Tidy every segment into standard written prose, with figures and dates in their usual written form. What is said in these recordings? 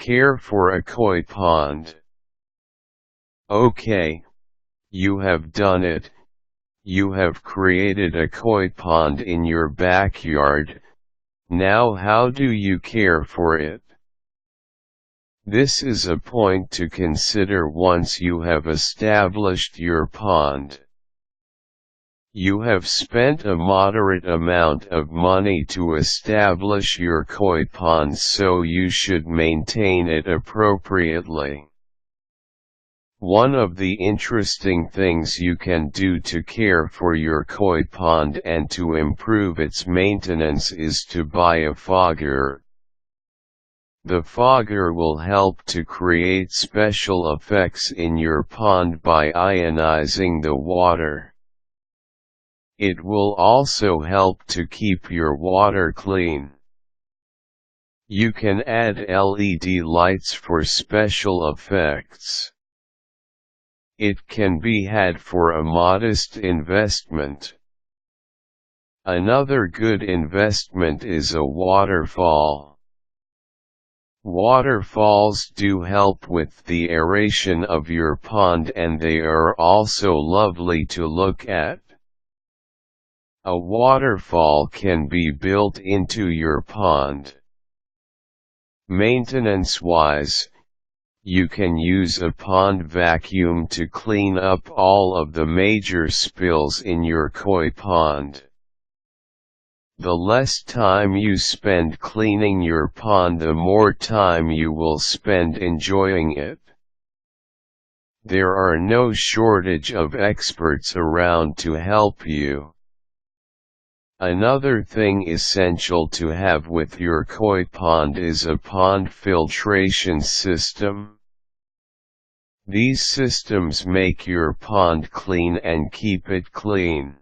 Care for a koi pond. Okay, you have done it. You have created a koi pond in your backyard. Now how do you care for it? This is a point to consider once you have established your pond. You have spent a moderate amount of money to establish your koi pond, so you should maintain it appropriately. One of the interesting things you can do to care for your koi pond and to improve its maintenance is to buy a fogger. The fogger will help to create special effects in your pond by ionizing the water. It will also help to keep your water clean. You can add LED lights for special effects. It can be had for a modest investment. Another good investment is a waterfall. Waterfalls do help with the aeration of your pond, and they are also lovely to look at. A waterfall can be built into your pond. Maintenance-wise, you can use a pond vacuum to clean up all of the major spills in your koi pond. The less time you spend cleaning your pond, the more time you will spend enjoying it. There are no shortage of experts around to help you. Another thing essential to have with your koi pond is a pond filtration system. These systems make your pond clean and keep it clean.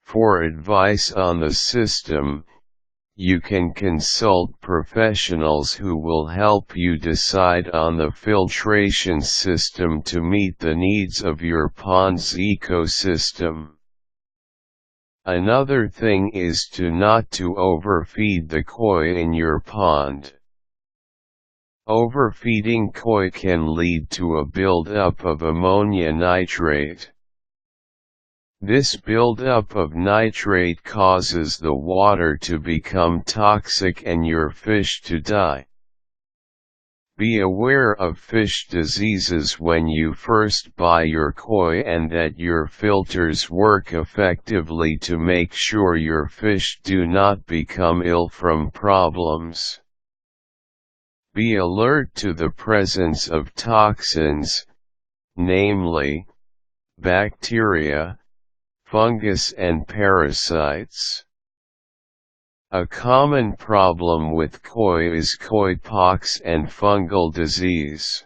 For advice on the system, you can consult professionals who will help you decide on the filtration system to meet the needs of your pond's ecosystem. Another thing is not to overfeed the koi in your pond. Overfeeding koi can lead to a buildup of ammonia nitrate. This buildup of nitrate causes the water to become toxic and your fish to die. Be aware of fish diseases when you first buy your koi, and that your filters work effectively to make sure your fish do not become ill from problems. Be alert to the presence of toxins, namely, bacteria, fungus and parasites. A common problem with koi is koi pox and fungal disease.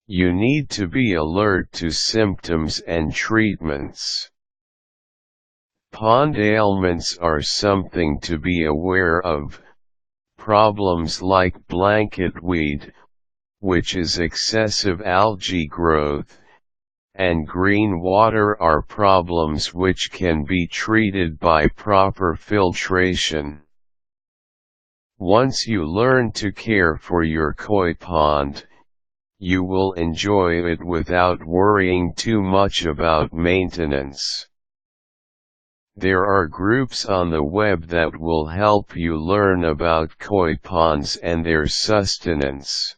You need to be alert to symptoms and treatments. Pond ailments are something to be aware of. Problems like blanket weed, which is excessive algae growth, and green water are problems which can be treated by proper filtration. Once you learn to care for your koi pond, you will enjoy it without worrying too much about maintenance. There are groups on the web that will help you learn about koi ponds and their sustenance.